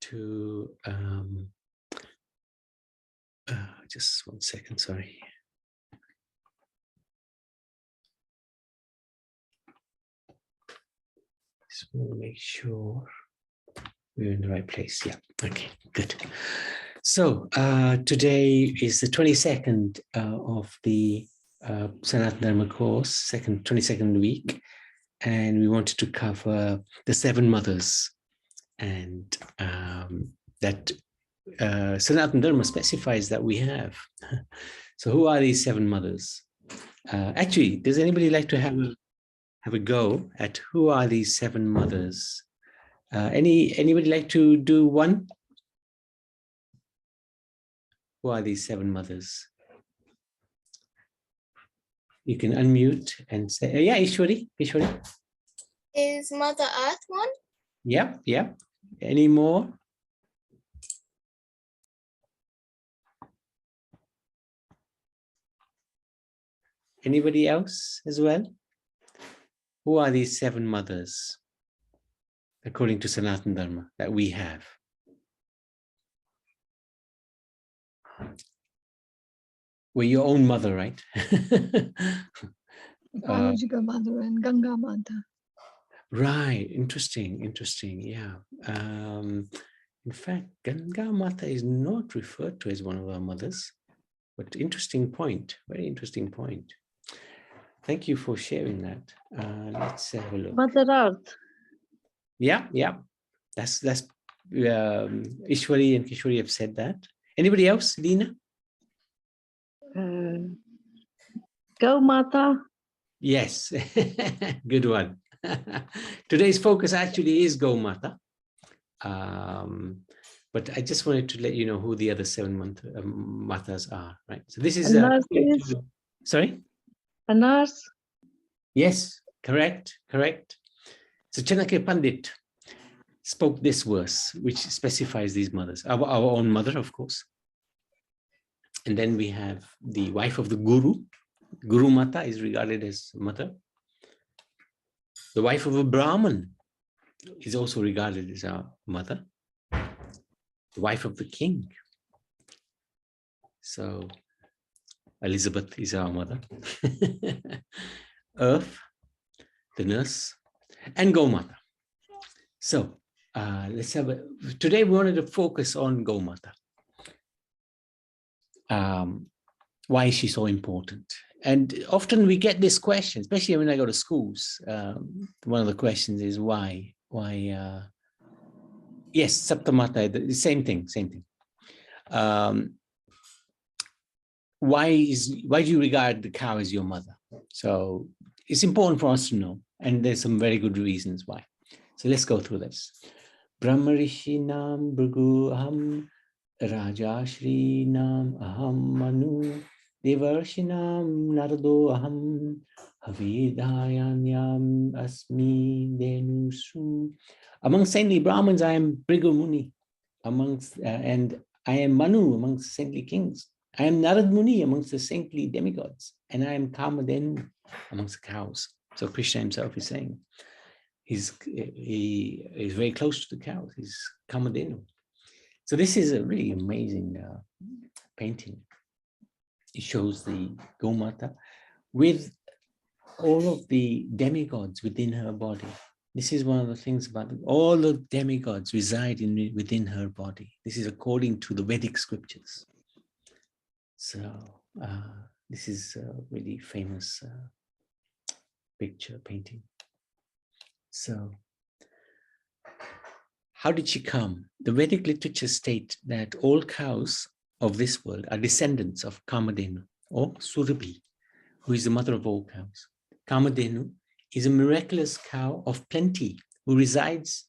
to just 1 second, sorry. Just want to make sure we're in the right place. Yeah, okay, good. So today is the 22nd of the Sanatan Dharma course, 22nd week, and we wanted to cover the 7 mothers, and that Sanatan Dharma specifies that we have. So who are these 7 mothers? Actually, does anybody like to have a go at who are these 7 mothers? Anybody like to do one? Who are these 7 mothers? You can unmute and say, yeah, Ishwari. Is Mother Earth one? Yeah. Any more? Anybody else as well? Who are these 7 mothers, according to Sanatan Dharma, that we have? We're your own mother, right? Biological mother and Gaumata. Right, interesting, yeah. In fact, Gaumata is not referred to as one of our mothers, but interesting point, very interesting point. Thank you for sharing that. Let's have a look. Mother Earth. Yeah. That's Ishwari and Kishwari have said that. Anybody else, Dina? Gaumata. Yes, good one. Today's focus actually is Gaumata. But I just wanted to let you know who the other 7 matas are, right? So this is sorry? A nurse. Yes, correct. So Chanakya Pandit spoke this verse, which specifies these mothers, our own mother, of course. And then we have the wife of the Guru. Guru Mata is regarded as mother. The wife of a Brahman is also regarded as our mother. The wife of the king. So Elizabeth is our mother. Earth, the nurse, and Gaumata. So let's have today we wanted to focus on Gaumata. Why is she so important? And often we get this question, especially when I go to schools. One of the questions is why? Yes, Saptamata, the same thing. Why do you regard the cow as your mother? So it's important for us to know, and there's some very good reasons why. So let's go through this. Brahmarishinam Bhrigu Aham Rajashri Nam Aham Manu Devarshinam Narado Aham Havidayanyam Asmi Denusu. Among saintly Brahmins, I am Bhrigu Muni, and I am Manu amongst saintly kings. I am Narad Muni amongst the saintly demigods, and I am Kamadenu amongst the cows. So Krishna himself is saying he is very close to the cows. He's Kamadenu. So this is a really amazing painting. It shows the Gaumata with all of the demigods within her body. This is one of the things about it. All the demigods reside within her body. This is according to the Vedic scriptures. So this is a really famous picture painting. So how did she come? The Vedic literature state that all cows of this world are descendants of Kamadenu or Surabhi, who is the mother of all cows. Kamadenu is a miraculous cow of plenty who resides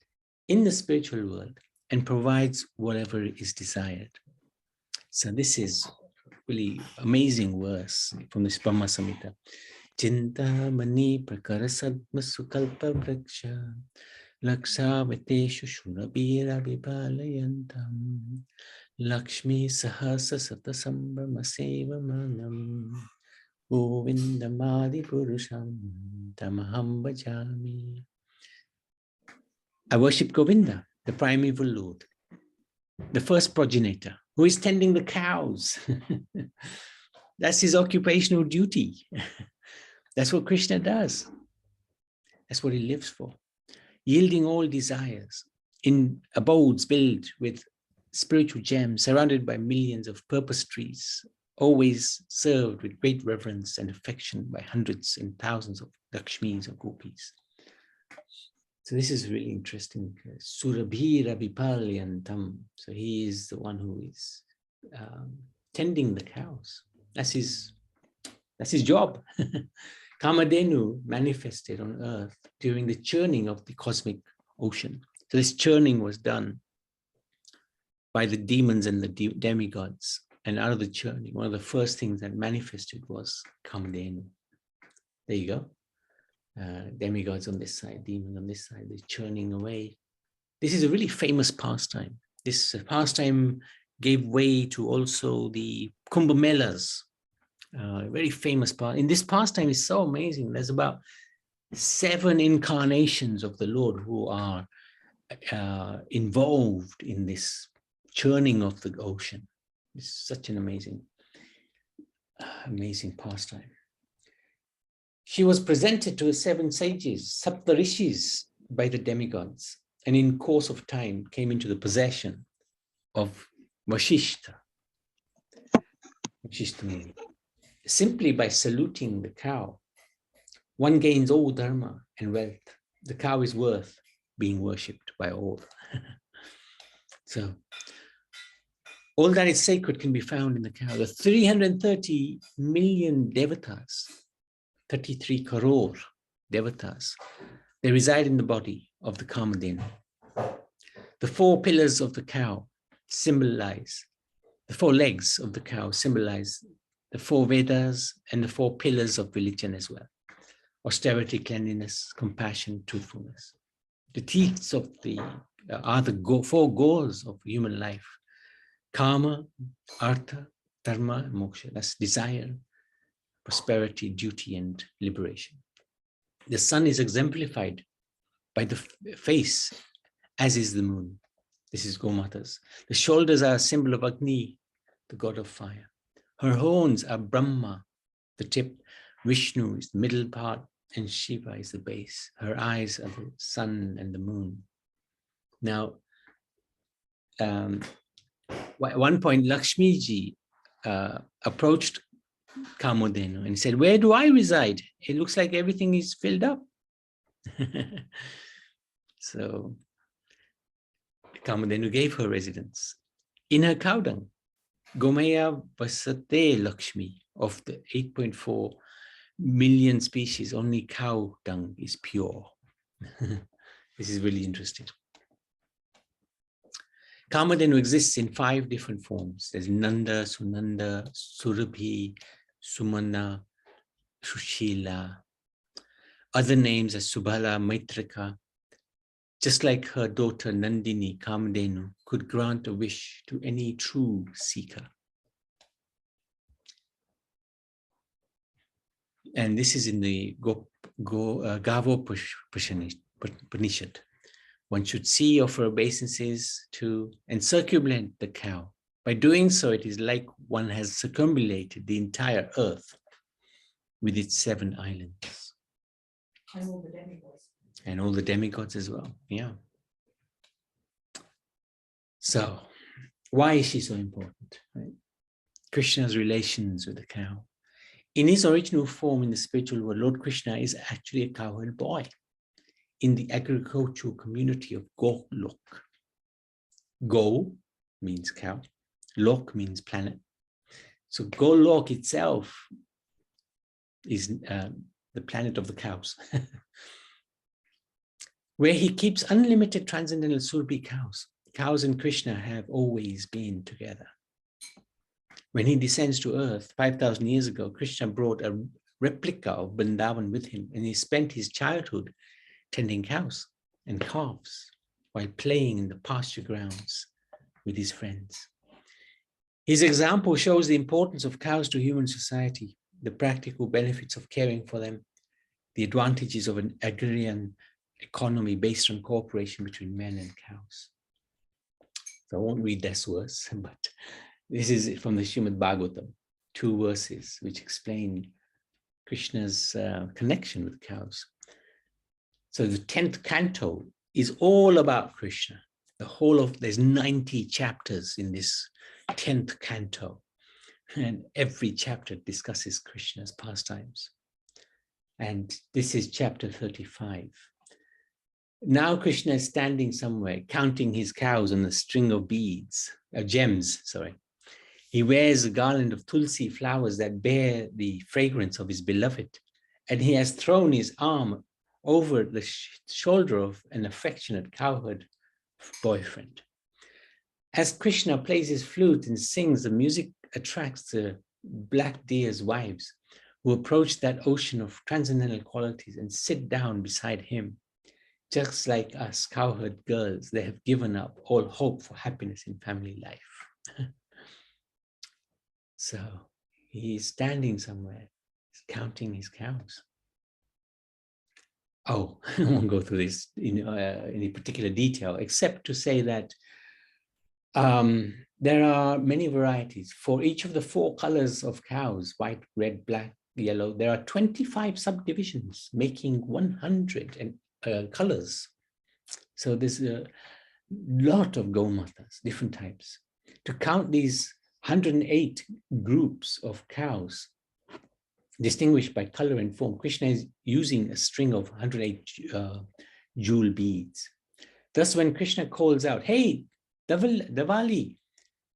in the spiritual world and provides whatever is desired. So this is really amazing verse from this Brahma Samhita. Chinta mani prakara sadma sukalpa vraksha laksha veteshu shurabira vipalayantam lakshmi sahasa satasambhrama seva manam govindamadi purusham tamaham bhajami. I worship Govinda, the primeval Lord, the first progenitor, who is tending the cows. That's his occupational duty. That's what Krishna does. That's what he lives for. Yielding all desires in abodes built with spiritual gems, surrounded by millions of purpose trees, always served with great reverence and affection by hundreds and thousands of Lakshmis or Gopis. So this is really interesting. Surabhira Vipalyantam. So he is the one who is tending the cows. That's his job. Kamadhenu manifested on earth during the churning of the cosmic ocean. So this churning was done by the demons and the demigods. And out of the churning, one of the first things that manifested was Kamadhenu. There you go. Demigods on this side, demons on this side, they're churning away. This is a really famous pastime. This pastime gave way to also the Kumbh Melas, very famous part. In this pastime is so amazing. There's about 7 incarnations of the Lord who are involved in this churning of the ocean. It's such an amazing pastime. She was presented to the 7 sages, Saptarishis, by the demigods, and in course of time came into the possession of Vashishta Muni. Simply by saluting the cow, one gains all dharma and wealth. The cow is worth being worshipped by all. So all that is sacred can be found in the cow. The 330 million devatas, 33 crore devatas, they reside in the body of the Kamadhenu. The 4 pillars of the cow symbolize, the 4 legs of the cow symbolize the 4 Vedas and the 4 pillars of religion as well. Austerity, cleanliness, compassion, truthfulness. The teeth of the are the 4 goals of human life. Karma, Artha, Dharma, and Moksha. That's desire, prosperity, duty, and liberation. The sun is exemplified by the face, as is the moon. This is Gaumata's. The shoulders are a symbol of Agni, the god of fire. Her horns are Brahma, the tip. Vishnu is the middle part, and Shiva is the base. Her eyes are the sun and the moon. Now, at one point, Lakshmiji approached Kamadhenu and said, "Where do I reside? It looks like everything is filled up." So Kamadhenu gave her residence in her cow dung. Gomaya Vasate Lakshmi. Of the 8.4 million species, only cow dung is pure. This is really interesting. Kamadhenu exists in 5 different forms. There's Nanda, Sunanda, Surabhi, Sumana, Sushila. Other names are Subala, Maitrika. Just like her daughter Nandini, Kamadhenu could grant a wish to any true seeker. And this is in the Gavopanishad. One should see, offer obeisances to, and circumambulate the cow. By doing so, it is like one has circumambulated the entire earth with its 7 islands. And all the demigods. And all the demigods as well, yeah. So, why is she so important? Right? Krishna's relations with the cow. In his original form in the spiritual world, Lord Krishna is actually a cowherd boy in the agricultural community of Golok. Go means cow, Lok means planet. So Golok itself is the planet of the cows, where he keeps unlimited transcendental Surabhi cows. Cows and Krishna have always been together. When he descends to earth 5,000 years ago, Krishna brought a replica of Vrindavan with him, and he spent his childhood tending cows and calves while playing in the pasture grounds with his friends. His example shows the importance of cows to human society, the practical benefits of caring for them, the advantages of an agrarian economy based on cooperation between men and cows. So I won't read this verse, but this is from the Srimad Bhagavatam, 2 verses which explain Krishna's connection with cows. So the 10th canto is all about Krishna. There's 90 chapters in this 10th canto, and every chapter discusses Krishna's pastimes. And this is chapter 35. Now Krishna is standing somewhere, counting his cows on a string of gems. He wears a garland of tulsi flowers that bear the fragrance of his beloved, and he has thrown his arm over the shoulder of an affectionate cowherd boyfriend. As Krishna plays his flute and sings, the music attracts the black deer's wives, who approach that ocean of transcendental qualities and sit down beside him. Just like us cowherd girls, they have given up all hope for happiness in family life. So he's standing somewhere, he's counting his cows. Oh, I won't go through this in any particular detail, except to say that there are many varieties. For each of the 4 colors of cows, white, red, black, yellow, there are 25 subdivisions, making 100 colors. So there's a lot of Gaumatas, different types. To count these 108 groups of cows, distinguished by color and form, Krishna is using a string of 108 jewel beads. Thus, when Krishna calls out, "Hey, Davali,"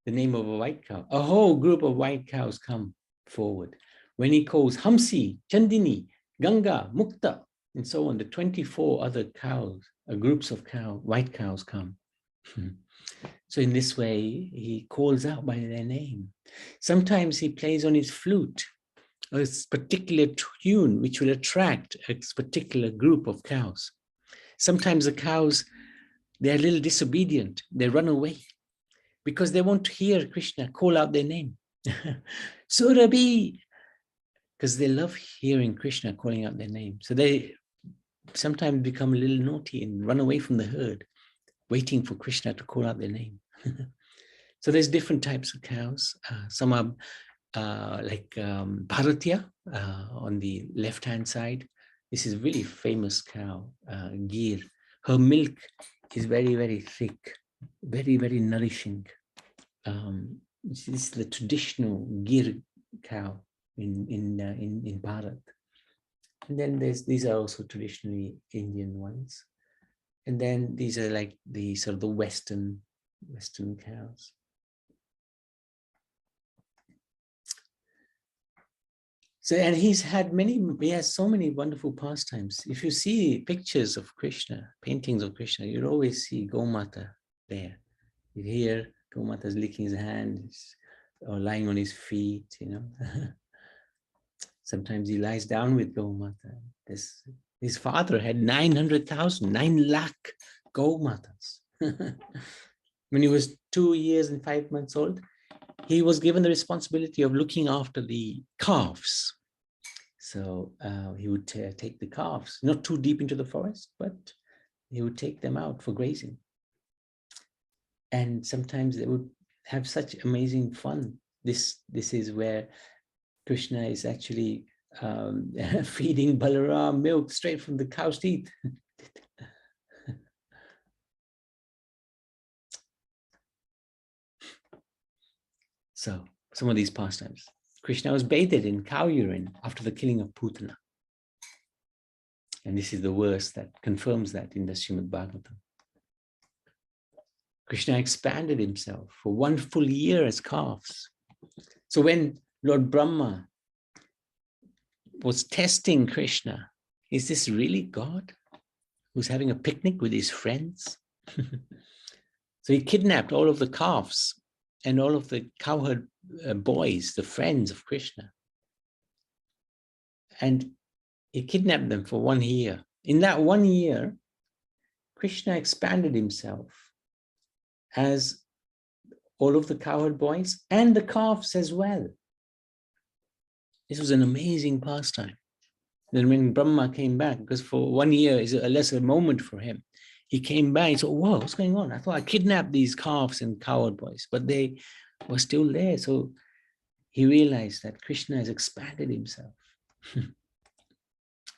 the name of a white cow, a whole group of white cows come forward. When he calls Hamsi, Chandini, Ganga, Mukta, and so on, the 24 other cows, groups of white cows come. So in this way, he calls out by their name. Sometimes he plays on his flute, a particular tune which will attract a particular group of cows. Sometimes the cows, they're a little disobedient. They run away because they want to hear Krishna call out their name. Surabhi, because they love hearing Krishna calling out their name. So they sometimes become a little naughty and run away from the herd, waiting for Krishna to call out their name. So there's different types of cows. Some are like Bharatiya on the left-hand side. This is a really famous cow, Gir. Her milk is very, very thick, very, very nourishing. This is the traditional Gir cow in Bharat. And then these are also traditionally Indian ones. And then these are like the sort of the Western cows. So, and he has so many wonderful pastimes. If you see pictures of Krishna, paintings of Krishna, you'll always see Gaumata there. You hear Gaumata's licking his hands or lying on his feet, you know. Sometimes he lies down with Gaumata. His father had 900,000, 9 lakh Gaumatas. When he was 2 years and 5 months old, he was given the responsibility of looking after the calves. So he would take the calves, not too deep into the forest, but he would take them out for grazing. And sometimes they would have such amazing fun. This is where Krishna is actually feeding Balaram milk straight from the cow's teeth. So some of these pastimes. Krishna was bathed in cow urine after the killing of Putana. And this is the verse that confirms that in the Srimad Bhagavatam. Krishna expanded himself for 1 full year as calves. So when Lord Brahma was testing Krishna, is this really God who's having a picnic with his friends? So he kidnapped all of the calves and all of the cowherd boys, the friends of Krishna. And he kidnapped them for 1 year. In that 1 year, Krishna expanded himself as all of the cowherd boys and the calves as well. This was an amazing pastime. Then when Brahma came back, because for 1 year is a lesser moment for him, he came back. He said, whoa, what's going on? I thought I kidnapped these calves and cowherd boys, but they were still there. So he realized that Krishna has expanded himself.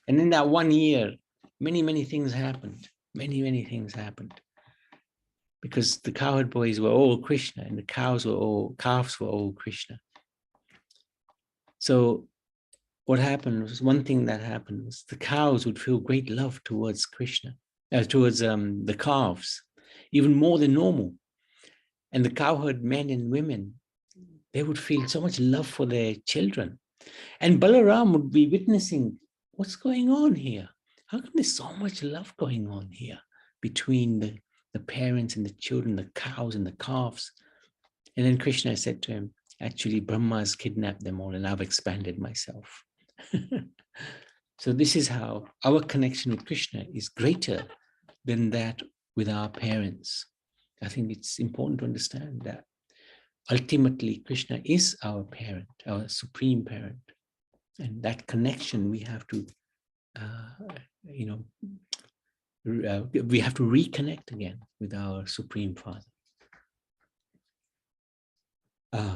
And in that 1 year, many things happened. Many things happened. Because the cowherd boys were all Krishna and the calves were all Krishna. So what happened was, one thing that happened was the cows would feel great love towards Krishna, towards the calves, even more than normal. And the cowherd men and women, they would feel so much love for their children. And Balaram would be witnessing, what's going on here? How come there's so much love going on here between the parents and the children, the cows and the calves? And then Krishna said to him, actually, Brahma's kidnapped them all and I've expanded myself. So this is how our connection with Krishna is greater than that with our parents. I think it's important to understand that ultimately Krishna is our parent, our supreme parent. And that connection we have to, we have to reconnect again with our Supreme Father.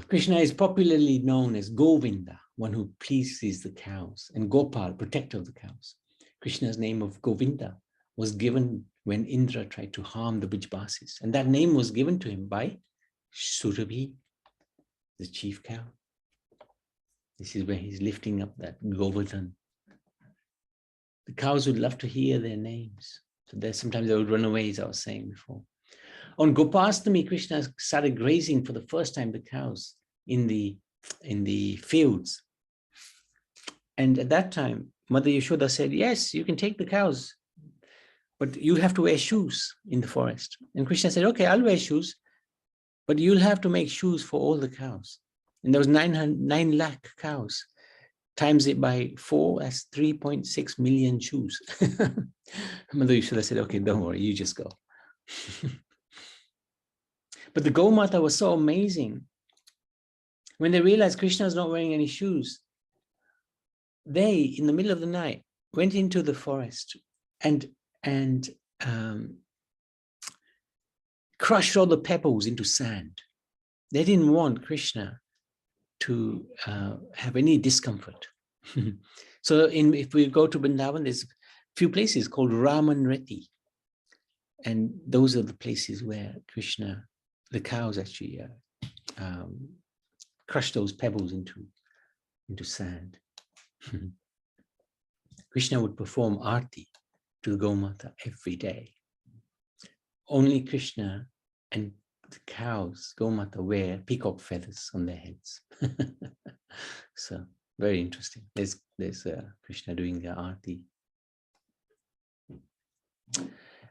Krishna is popularly known as Govinda, one who pleases the cows, and Gopal, protector of the cows. Krishna's name of Govinda was given when Indra tried to harm the Bijbasis, and that name was given to him by Surabhi, the chief cow. This is where he's lifting up that Govardhan. The cows would love to hear their names. So sometimes they would run away, as I was saying before. On Gopastami, Krishna started grazing for the first time the cows in the fields. And at that time, Mother Yashoda said, yes, you can take the cows, but you have to wear shoes in the forest. And Krishna said, okay, I'll wear shoes, but you'll have to make shoes for all the cows. And there was 9 lakh cows. Times it by 4, that's 3.6 million shoes. Mother Yashoda said, okay, don't worry, you just go. But the Gaumata was so amazing. When they realized Krishna was not wearing any shoes, they, in the middle of the night, went into the forest and crushed all the pebbles into sand. They didn't want Krishna to have any discomfort. So if we go to Vrindavan, there's a few places called Raman Reti. And those are the places where Krishna, the cows actually crush those pebbles into sand. Krishna would perform arti to the Gaumata every day. Only Krishna and the cows, Gaumata, wear peacock feathers on their heads. So very interesting. There's Krishna doing the arti.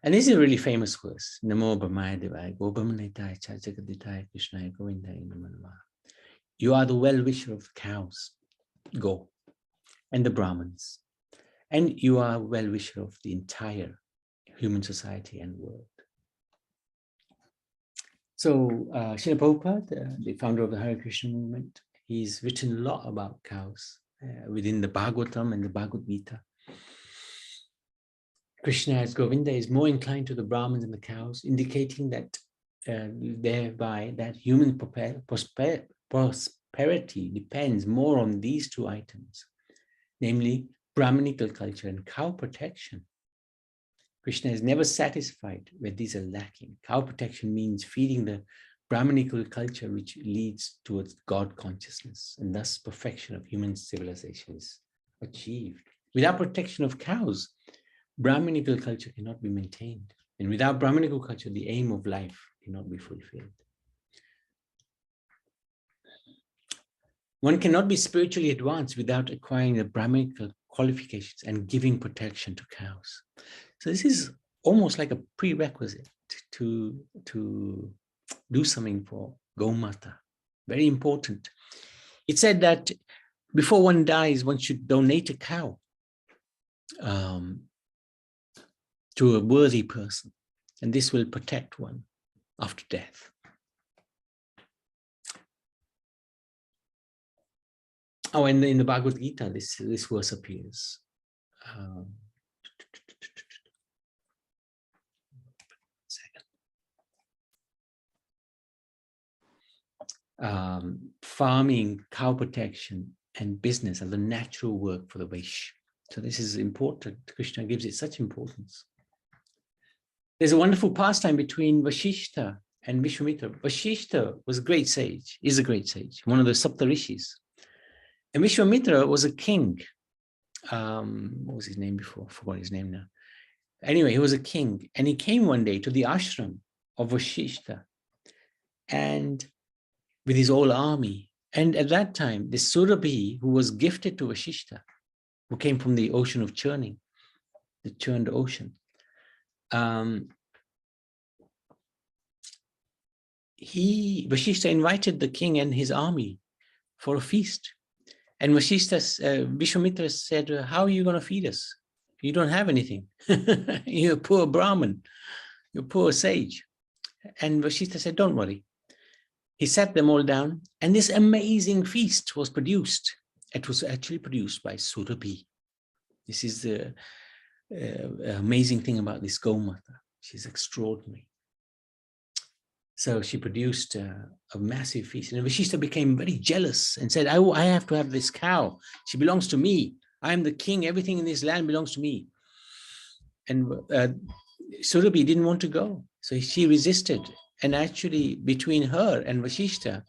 And this is a really famous verse. Namo Brahmaya Devaya Gobhamanitaya Chajagaditaya Krishnaya Govindaya Namanama. You are the well-wisher of the cows, go, and the Brahmins. And you are a well-wisher of the entire human society and world. So Srila Prabhupada, the founder of the Hare Krishna movement, he's written a lot about cows within the Bhagavatam and the Bhagavad Gita. Krishna as Govinda is more inclined to the Brahmins and the cows, indicating that thereby that human prosperity depends more on these 2 items, namely Brahminical culture and cow protection. Krishna is never satisfied where these are lacking. Cow protection means feeding the Brahminical culture, which leads towards God consciousness, and thus perfection of human civilization is achieved. Without protection of cows, Brahminical culture cannot be maintained. And without Brahminical culture, the aim of life cannot be fulfilled. One cannot be spiritually advanced without acquiring the Brahminical qualifications and giving protection to cows. So this is almost like a prerequisite to do something for Gaumata. Very important. It said that before one dies, one should donate a cow to a worthy person, and this will protect one after death. Oh, and in the Bhagavad Gita, this verse appears. farming, cow protection, and business are the natural work for the Vaishya. So this is important. Krishna gives it such importance. There's a wonderful pastime between Vasishtha and Vishwamitra. Vasishtha was a great sage, is a great sage, one of the Saptarishis. And Vishwamitra was a king. What was his name before? I forgot his name now. Anyway, he was a king, and he came one day to the ashram of Vasishtha, and with his whole army. And at that time, this Surabhi, who was gifted to Vasishtha, who came from the ocean of churning, the churned ocean, Vasishtha invited the king and his army for a feast. And Vishwamitra said, how are you going to feed us? You don't have anything. You're a poor Brahmin. You're a poor sage. And Vasishtha said, don't worry. He sat them all down, and this amazing feast was produced. It was actually produced by Surabhi. This is the amazing thing about this Gaumata. She's extraordinary. So she produced a massive feast, and Vasishtha became very jealous and said, I have to have this cow. She belongs to me. I am the king. Everything in this land belongs to me. And Surabhi didn't want to go. So she resisted. And actually, between her and Vasishtha,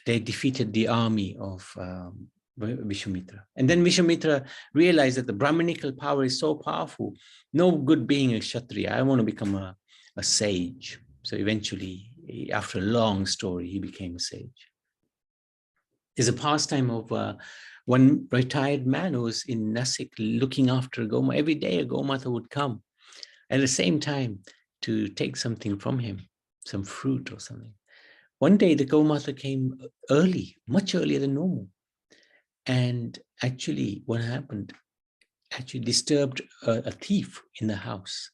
they defeated the army of Vishwamitra. And then Vishwamitra realized that the Brahminical power is so powerful. No good being a Kshatriya. I want to become a sage. So eventually, after a long story, he became a sage. There's a pastime of one retired man who was in Nasik looking after a Gaumata. Every day a Gaumata would come at the same time to take something from him, some fruit or something. One day the Gaumata came early, much earlier than normal. And actually what happened, actually disturbed a thief in the house.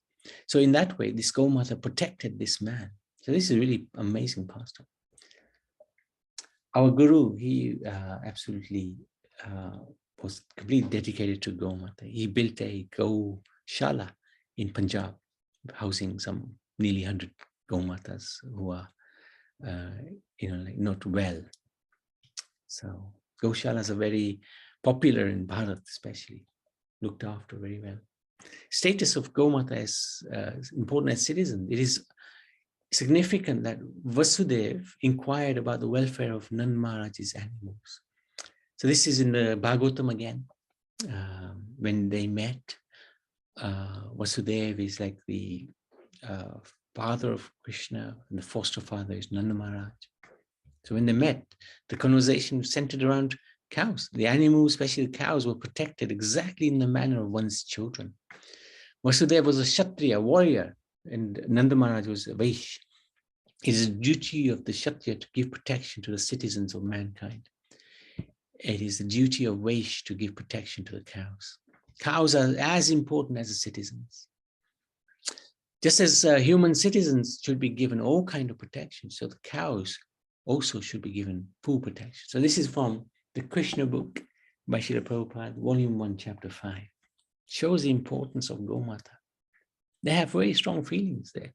So in that way, this Gaumata protected this man. So this is really amazing pastime. Our Guru, he absolutely was completely dedicated to Gaumata. He built a Gaushala in Punjab, housing some nearly 100 Gaumatas who are, like not well. So Gaushalas are very popular in Bharat, especially looked after very well. Status of Gaumata is important as citizen. It is significant that Vasudev inquired about the welfare of Nand Maharaj's animals. So this is in the Bhagavatam again. When they met, Vasudev is like the father of Krishna, and the foster father is Nanda Maharaj. So when they met, the conversation centered around cows. The animals, especially the cows, were protected exactly in the manner of one's children. Vasudeva was a Kshatriya, warrior, and Nanda Maharaj was a Vaishya. It is a duty of the Kshatriya to give protection to the citizens of mankind. It is the duty of Vaishya to give protection to the cows. Cows are as important as the citizens. Just as human citizens should be given all kinds of protection, so the cows also should be given full protection. So this is from the Krishna book by Srila Prabhupada, Volume 1, Chapter 5. Shows the importance of Gaumata. They have very strong feelings there.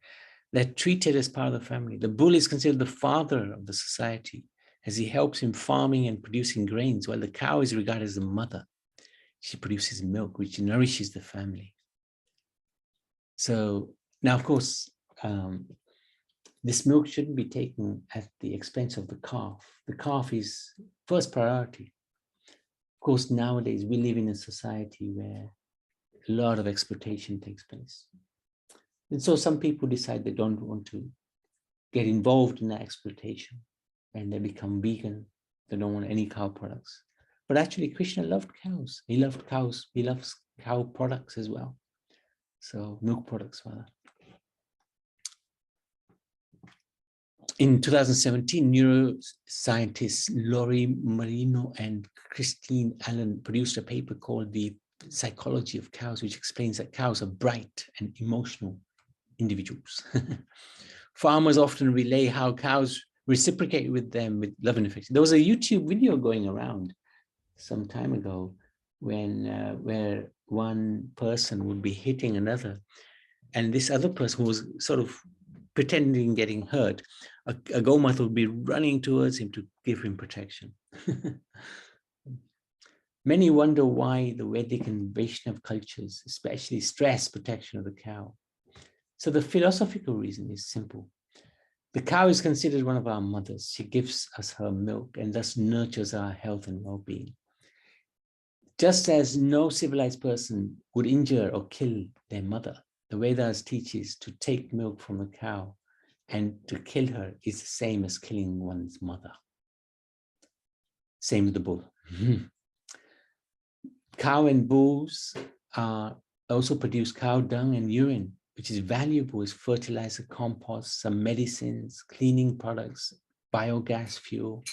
They're treated as part of the family. The bull is considered the father of the society, as he helps in farming and producing grains, while the cow is regarded as the mother. She produces milk, which nourishes the family. So now, of course, this milk shouldn't be taken at the expense of the calf. The calf is first priority. Of course, nowadays we live in a society where a lot of exploitation takes place. And so some people decide they don't want to get involved in that exploitation, and they become vegan. They don't want any cow products. But actually, Krishna loved cows. He loved cows. He loves cow products as well. So milk products, rather. In 2017, neuroscientists Laurie Marino and Christine Allen produced a paper called The Psychology of Cows, which explains that cows are bright and emotional individuals. Farmers often relay how cows reciprocate with them with love and affection. There was a YouTube video going around some time ago when where one person would be hitting another, and this other person who was sort of pretending getting hurt, a Gaumata would be running towards him to give him protection. Many wonder why the Vedic and Vaishnava cultures especially stress protection of the cow. So the philosophical reason is simple. The cow is considered one of our mothers. She gives us her milk and thus nurtures our health and well-being. Just as no civilized person would injure or kill their mother, the Vedas teaches to take milk from a cow and to kill her is the same as killing one's mother. Same with the bull. Cow and bulls also produce cow dung and urine, which is valuable as fertilizer, compost, some medicines, cleaning products, biogas fuel.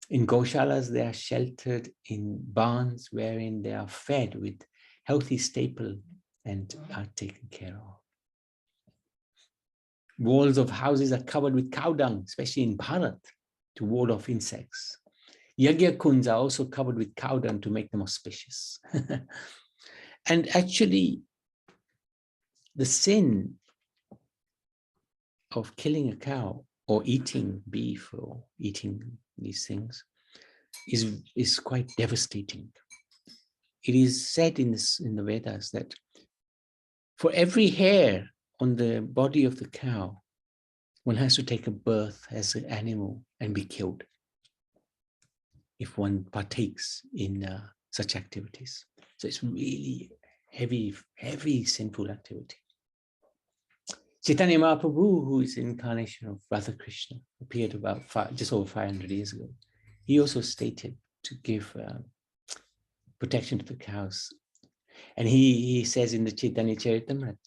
In Gaushalas, they are sheltered in barns wherein they are fed with healthy staple and are taken care of. Walls of houses are covered with cow dung, especially in Bharat, to ward off insects. Yagya kunds are also covered with cow dung to make them auspicious. And actually, the sin of killing a cow or eating beef or eating these things is quite devastating. It is said in the Vedas that for every hair on the body of the cow, one has to take a birth as an animal and be killed if one partakes in such activities. So it's really heavy sinful activity. Chaitanya Mahaprabhu, who is the incarnation of Radha Krishna, appeared about just over 500 years ago. He also stated to give protection to the cows. And he says in the Chaitanya Charitamrita,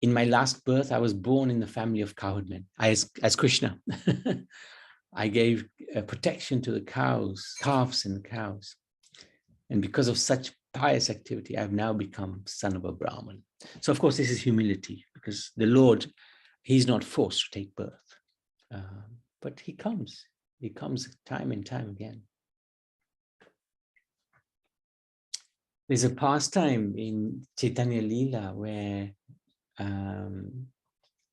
in my last birth, I was born in the family of cowherdmen, as Krishna. I gave protection to the cows, calves and cows. And because of such pious activity, I've now become son of a Brahmin. So of course, this is humility, because the Lord, he's not forced to take birth. But he comes time and time again. There's a pastime in Chaitanya Leela where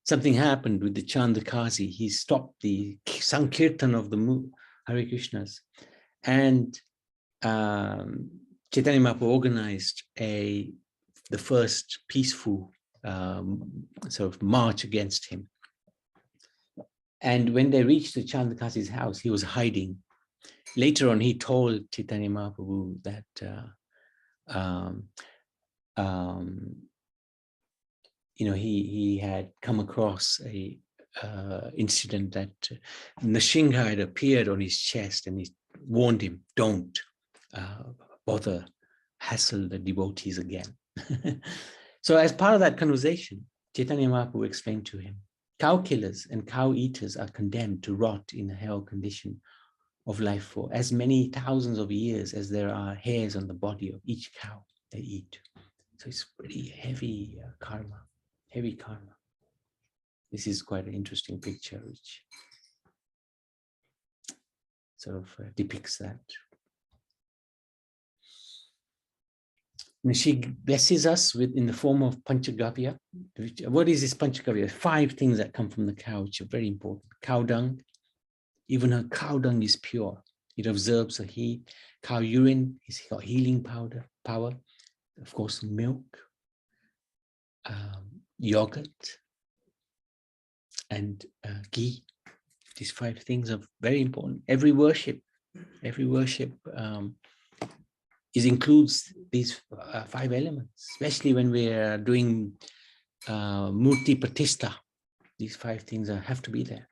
something happened with the Chandakasi. He stopped the Sankirtan of the Hare Krishnas. And Chaitanya Mahaprabhu organized the first peaceful sort of march against him. And when they reached the Chandakasi's house, he was hiding. Later on, he told Chaitanya Mahaprabhu that he had come across a incident that Nrsimha had appeared on his chest, and he warned him, don't bother hassle the devotees again. So as part of that conversation, Chaitanya Mahaprabhu explained to him, cow killers and cow eaters are condemned to rot in a hell condition of life for as many thousands of years as there are hairs on the body of each cow they eat. So it's pretty heavy karma. Heavy karma. This is quite an interesting picture which sort of depicts that. And she blesses us in the form of Panchagavya. What is this Panchagavya? 5 things that come from the cow, which are very important. Cow dung. Even her cow dung is pure. It absorbs the heat. Cow urine is got healing power. Of course, milk, yogurt, and ghee. These 5 things are very important. Every worship includes these 5 elements, especially when we are doing Murti Pratishta. These 5 things have to be there.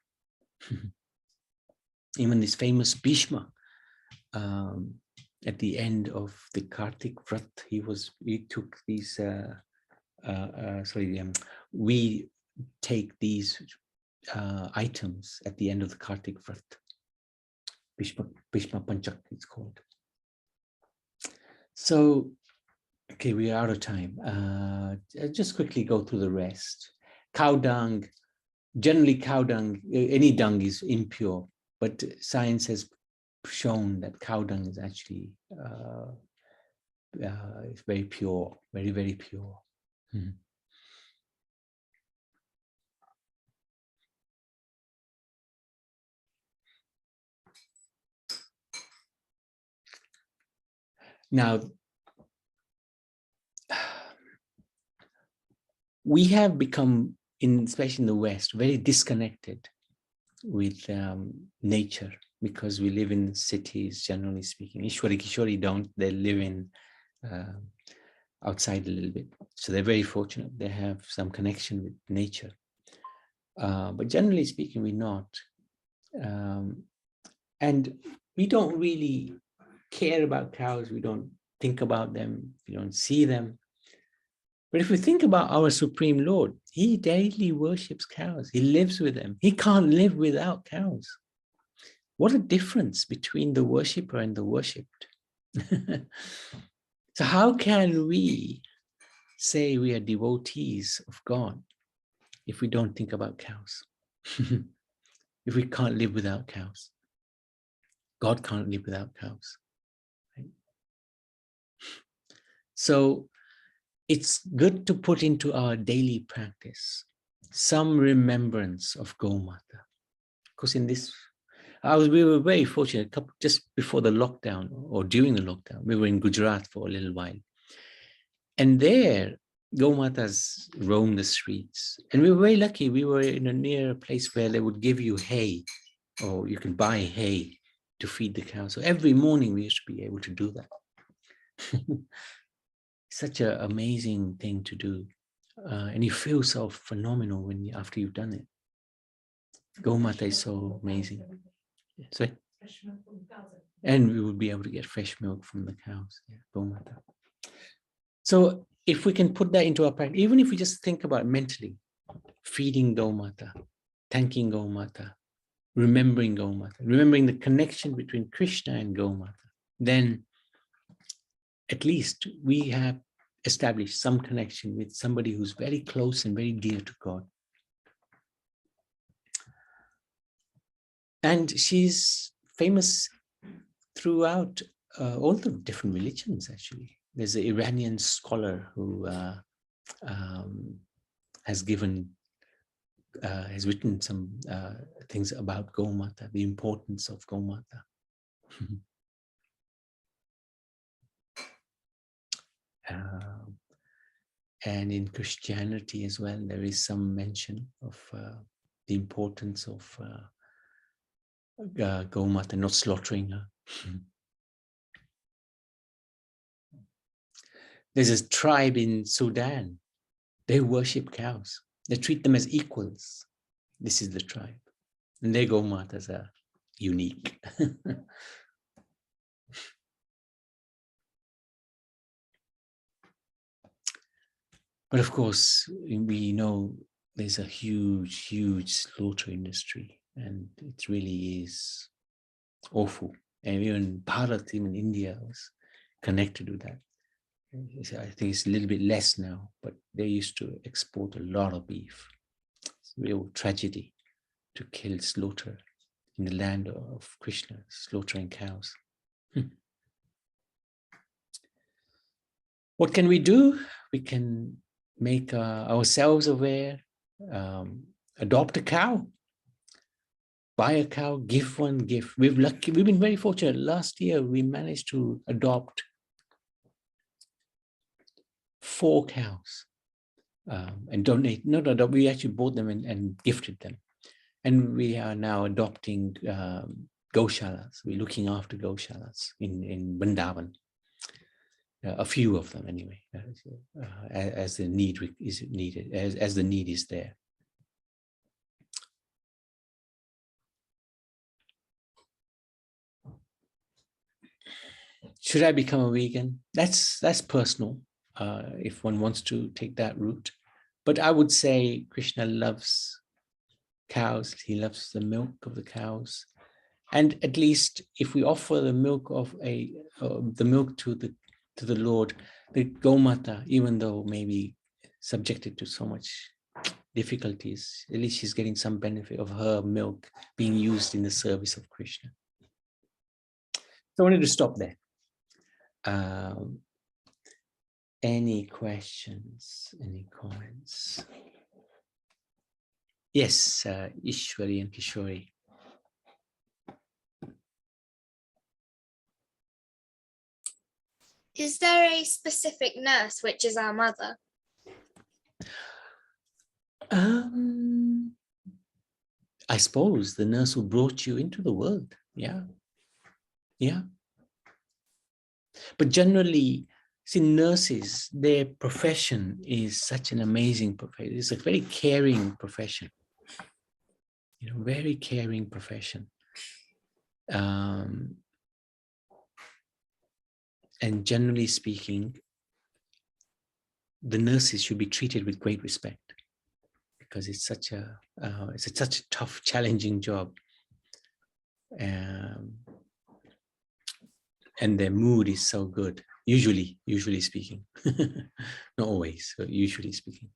Even this famous Bhishma, at the end of the Kartik Vrat, we took these, we take these items at the end of the Kartik Vrat. Bhishma Panchak it's called. So, okay, we are out of time. I'll just quickly go through the rest. Cow dung, generally cow dung, any dung is impure, but science has shown that cow dung is actually it's very pure, very, very pure. Now, we have become, especially in the West, very disconnected with nature because we live in cities, generally speaking. Ishwari Kishori don't, they live in outside a little bit. So they're very fortunate. They have some connection with nature. But generally speaking, we're not. And we don't really care about cows. We don't think about them. We don't see them. But if we think about our Supreme Lord, he daily worships cows. He lives with them. He can't live without cows. What a difference between the worshipper and the worshipped. So how can we say we are devotees of God if we don't think about cows? If we can't live without cows? God can't live without cows. Right? So it's good to put into our daily practice some remembrance of Gaumata. Because in this, we were very fortunate, just before the lockdown or during the lockdown, we were in Gujarat for a little while. And there, Gaumatas roamed the streets. And we were very lucky. We were in a near place where they would give you hay, or you can buy hay to feed the cows. So every morning we used to be able to do that. Such an amazing thing to do. And you feel so phenomenal after you've done it. Gaumata is so amazing. Sorry? And we would be able to get fresh milk from the cows. Yeah, Gaumata. So if we can put that into our practice, even if we just think about it mentally, feeding Gaumata, thanking Gaumata, remembering Gaumata, remembering the connection between Krishna and Gaumata, then at least we have established some connection with somebody who's very close and very dear to God. And she's famous throughout all the different religions, actually. There's an Iranian scholar who has written some things about Gaumata, the importance of Gaumata. And in Christianity as well, there is some mention of the importance of Gaumata, not slaughtering her. There's a tribe in Sudan. They worship cows. They treat them as equals. This is the tribe. And their Gaumatas are unique. But of course, we know there's a huge, huge slaughter industry, and it really is awful. And even Bharat, even India, was connected with that. I think it's a little bit less now, but they used to export a lot of beef. It's a real tragedy to kill, slaughter in the land of Krishna, slaughtering cows. What can we do? We can make ourselves aware, adopt a cow, buy a cow, give one gift. We've been very fortunate. Last year, we managed to adopt 4 cows and donate. We actually bought them and gifted them. And we are now adopting Gaushalas. We're looking after Gaushalas in Vrindavan. A few of them anyway, as the need is needed, as the need is there. Should I become a vegan? That's personal, if one wants to take that route. But I would say Krishna loves cows. He loves the milk of the cows, and at least if we offer the milk of the milk to the Lord, the Gaumata, even though maybe subjected to so much difficulties, at least she's getting some benefit of her milk being used in the service of Krishna. So I wanted to stop there. Any questions, any comments? Yes, Ishwari and Kishori. Is there a specific nurse which is our mother? I suppose the nurse who brought you into the world. Yeah. Yeah. But generally, see, nurses, their profession is such an amazing profession. It's a very caring profession. Very caring profession. And generally speaking, the nurses should be treated with great respect because it's such a tough, challenging job. And their mood is so good. Usually speaking, not always, but usually speaking.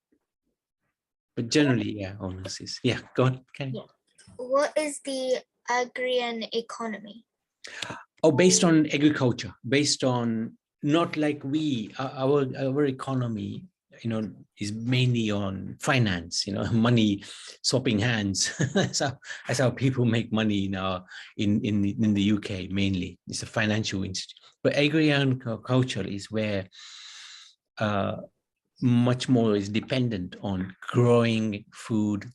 But generally, yeah, all nurses. Yeah, go on. Can you? What is the agrarian economy? Oh, based on agriculture, based on not like our economy, is mainly on finance, money swapping hands. that's how people make money now in the UK mainly. It's a financial institute. But agrarian culture is where much more is dependent on growing food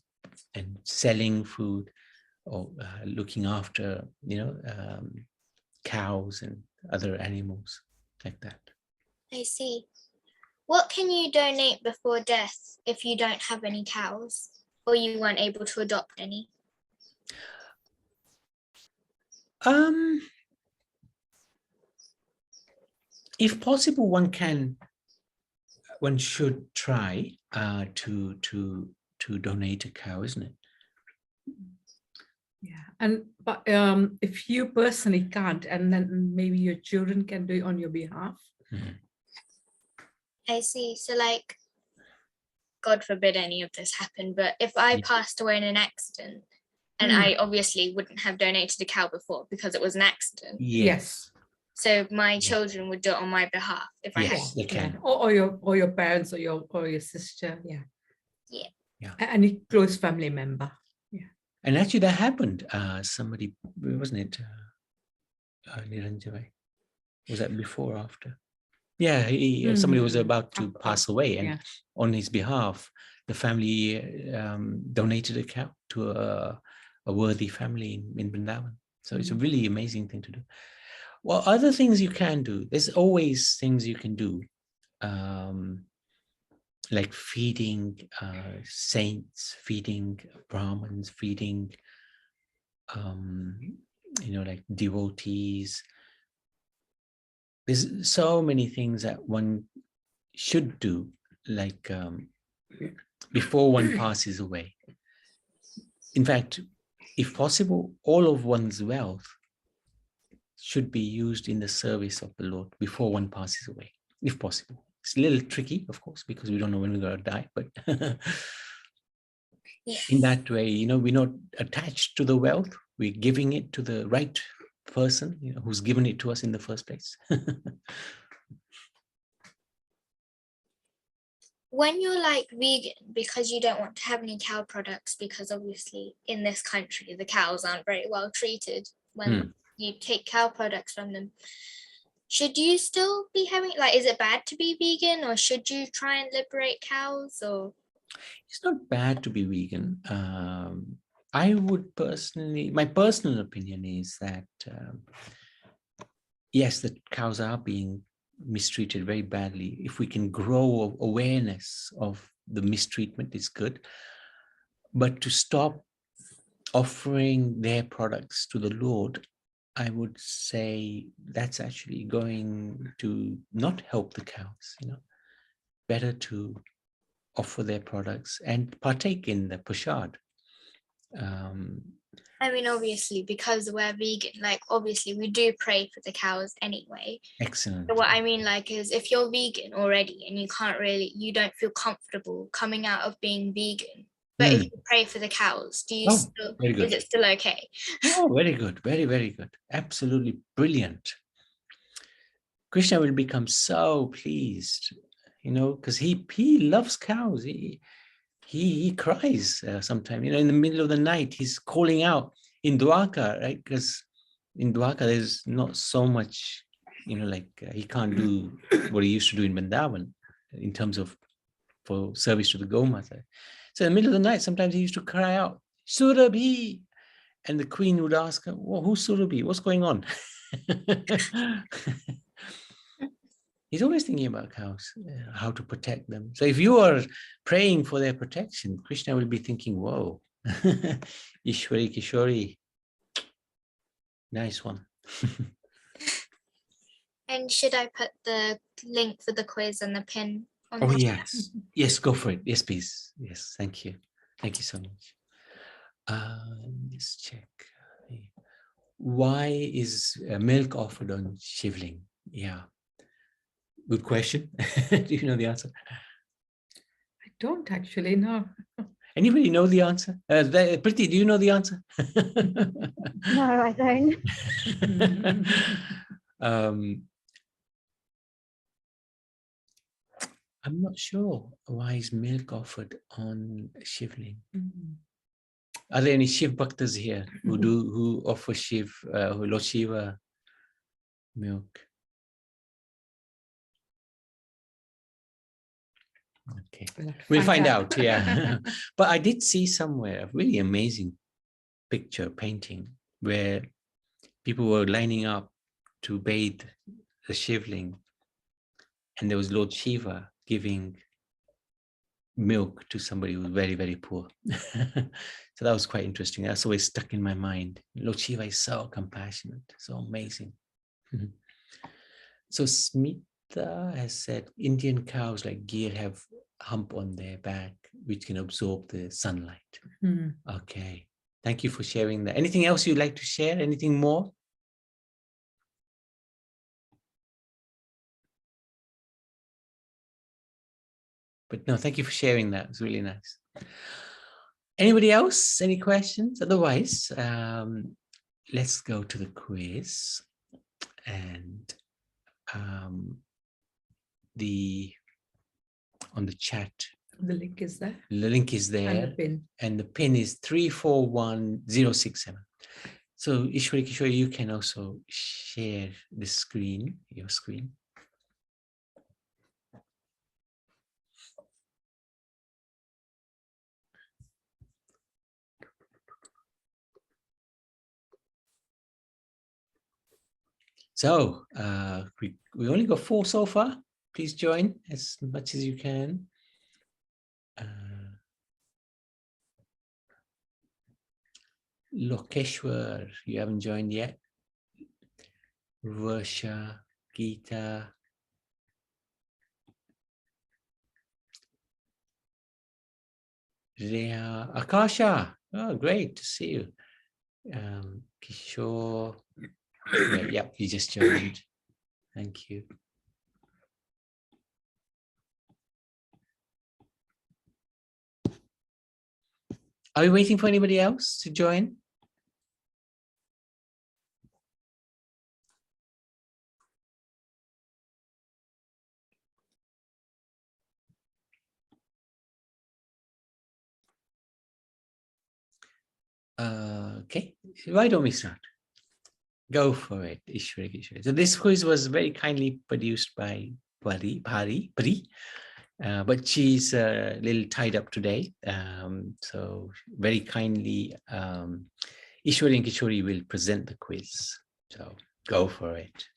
and selling food, or looking after, cows and other animals like that. I see. What can you donate before death if you don't have any cows or you weren't able to adopt any? If possible, one should try to donate a cow, isn't it? Yeah, but if you personally can't, and then maybe your children can do it on your behalf. Mhm. I see. So like, God forbid any of this happened, but if I passed away in an accident, and I obviously wouldn't have donated a cow before because it was an accident. Yes. So my children would do it on my behalf if I had. Yes, they can. Or your parents or your sister. Yeah. Yeah. Any close family member. And actually that happened. Somebody, wasn't it? Niranjan, was that before or after? Yeah, somebody was about to pass away, and on his behalf, the family donated a cow to a worthy family in Vrindavan. So it's a really amazing thing to do. Well, other things you can do, there's always things you can do, like feeding saints, feeding Brahmins, feeding, like devotees. There's so many things that one should do, like before one passes away. In fact, if possible, all of one's wealth should be used in the service of the Lord before one passes away, if possible. It's a little tricky, of course, because we don't know when we're going to die, but in that way, we're not attached to the wealth. We're giving it to the right person, who's given it to us in the first place. When you're like vegan because you don't want to have any cow products, because obviously in this country the cows aren't very well treated when you take cow products from them, should you still be having, like, is it bad to be vegan, or should you try and liberate cows? Or it's not bad to be vegan. I would personally, my personal opinion is that yes, the cows are being mistreated very badly. If we can grow awareness of the mistreatment, is good. But to stop offering their products to the Lord, I would say that's actually going to not help the cows. Better to offer their products and partake in the prasad. I mean, obviously, because we're vegan, like, obviously we do pray for the cows anyway. Excellent. So what I mean, like, is if you're vegan already and you don't feel comfortable coming out of being vegan, but if you pray for the cows, is it still okay? Oh, very good. Very, very good. Absolutely brilliant. Krishna will become so pleased, because he loves cows. He cries sometimes, in the middle of the night. He's calling out in Dwarka, right? Because in Dwarka there's not so much he can't do what he used to do in Vrindavan in terms of for service to the Gaumata. So in the middle of the night, sometimes he used to cry out, Surabhi! And the queen would ask him, well, who's Surabhi? What's going on? He's always thinking about cows, how to protect them. So if you are praying for their protection, Krishna will be thinking, whoa, Ishwari Kishori, nice one. And should I put the link for the quiz and the pin on Oh, the yes. Yes, go for it. Yes, please. Yes, thank you. Thank you so much. Let's check. Why is milk offered on Shivling? Yeah. Good question. Do you know the answer? I don't actually know. Anybody know the answer? Priti, do you know the answer? No, I don't. I'm not sure why is milk offered on Shivling. Are there any Shiv Bhaktas here who offer Shiv, Lord Shiva milk? Okay, we'll find out. Yeah, but I did see somewhere a really amazing picture painting where people were lining up to bathe the Shivling, and there was Lord Shiva giving milk to somebody who was very, very poor. So that was quite interesting. That's always stuck in my mind. Lord Shiva is so compassionate, so amazing. So Smita has said Indian cows like Gir have hump on their back which can absorb the sunlight. Okay, thank you for sharing that. Anything else you'd like to share? Anything more? But no, thank you for sharing that. It's really nice. Anybody else? Any questions? Otherwise, let's go to the quiz. And on the chat, The link is there. the link is there, and the pin is 341067. So Ishwari Kishori, you can also share the screen, your screen. So we only got 4 so far. Please join as much as you can. Lokeshwar, you haven't joined yet. Varsha, Geeta. Rea, Akasha. Oh, great to see you. Kishore. Yeah, you just joined. Thank you. Are we waiting for anybody else to join? Okay, why don't we start? Go for it, Ishwari. So this quiz was very kindly produced by Pari, but she's a little tied up today. So very kindly, Ishwari and Kishori will present the quiz. So go for it.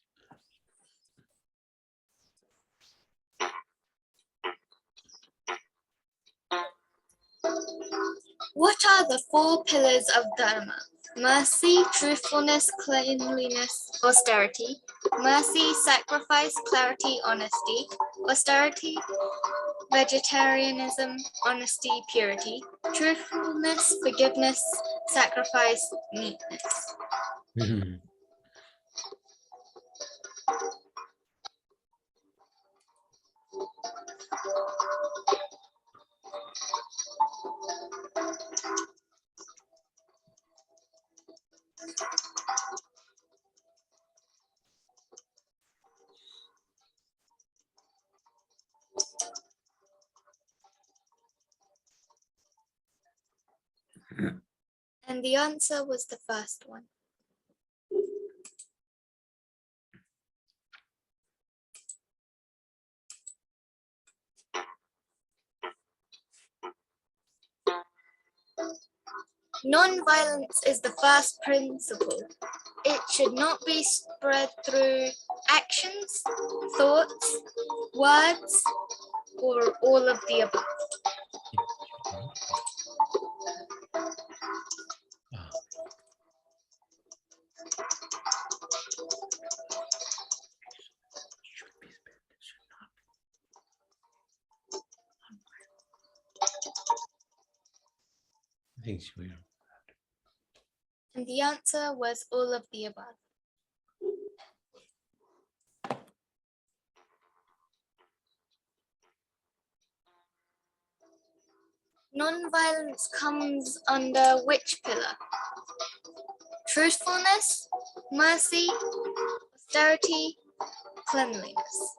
What are the 4 pillars of Dharma? Mercy, truthfulness, cleanliness, austerity. Mercy, sacrifice, clarity, honesty. Austerity, vegetarianism, honesty, purity. Truthfulness, forgiveness, sacrifice, neatness. And the answer was the first one. Non-violence is the first principle. It should not be spread through actions, thoughts, words, or all of the above. I think so, yeah. And the answer was all of the above. Non-violence comes under which pillar? Truthfulness, mercy, austerity, cleanliness.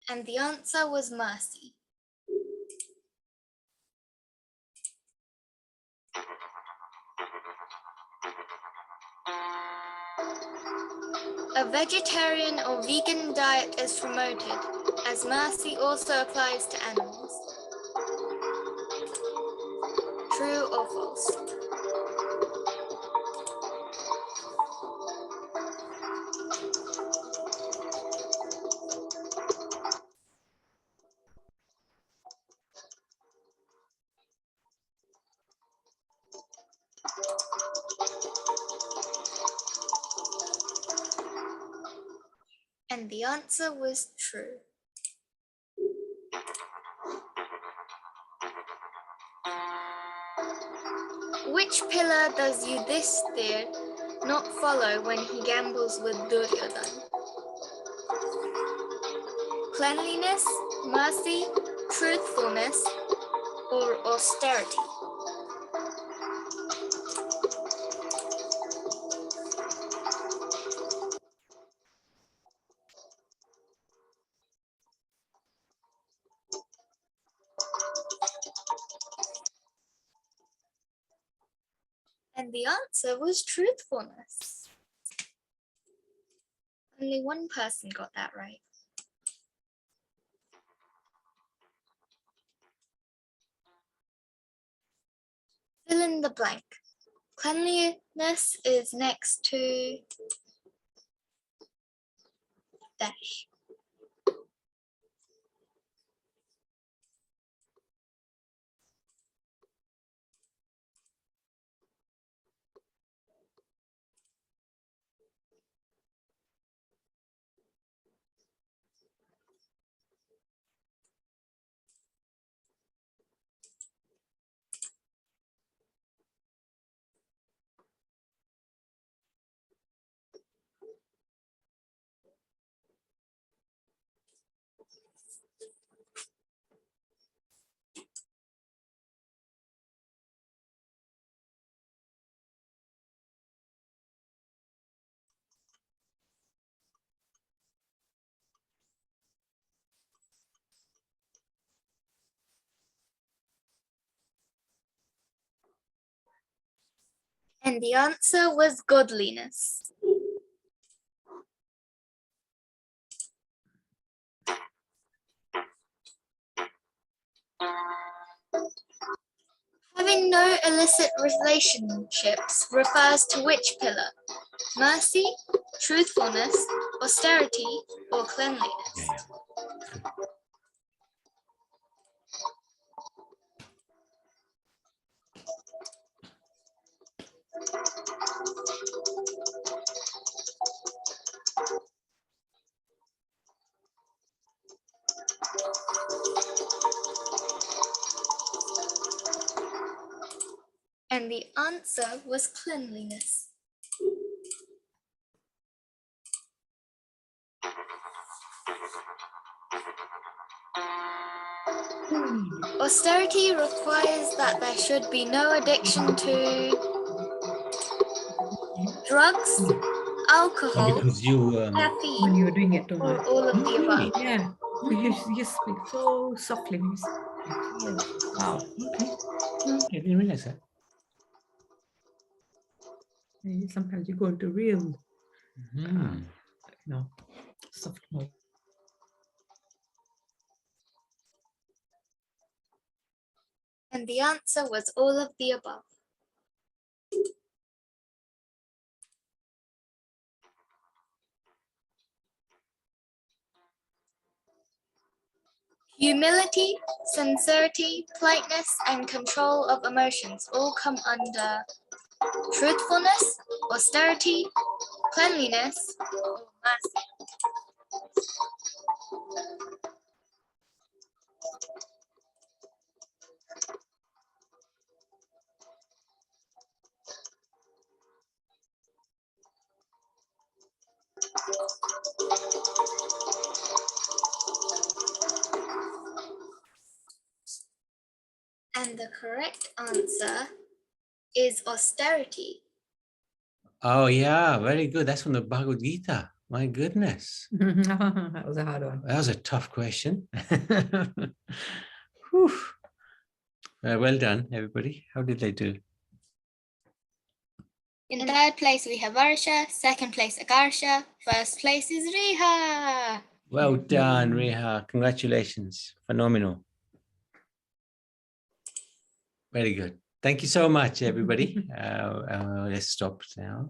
And the answer was mercy. A vegetarian or vegan diet is promoted, as mercy also applies to animals. True or false? And the answer was true. Which pillar does Yudhishthir not follow when he gambles with Duryodhana? Cleanliness, mercy, truthfulness, or austerity? And the answer was truthfulness. Only one person got that right. Fill in the blank. Cleanliness is next to dash. And the answer was godliness. Having no illicit relationships refers to which pillar? Mercy, truthfulness, austerity, or cleanliness? Yeah. And the answer was cleanliness. Austerity requires that there should be no addiction to drugs, alcohol, Because you when caffeine, you're doing it too or much. all of the above. Yeah, Oh, you speak so softly. You speak. Oh, wow. Okay. Okay, I didn't realize that. Sometimes you go into real, Mhm. soft mode. And the answer was all of the above. Humility, sincerity, politeness, and control of emotions all come under truthfulness, austerity, cleanliness, or mercy. And the correct answer is austerity. Oh yeah, very good. That's from the Bhagavad Gita. My goodness. That was a hard one. That was a tough question. Whew. Well done, everybody. How did they do? In third place, we have Varsha. Second place, Akarsha. First place is Riha. Well done, Mhm. Reha. Congratulations. Phenomenal. Very good. Thank you so much, everybody. Let's stop now.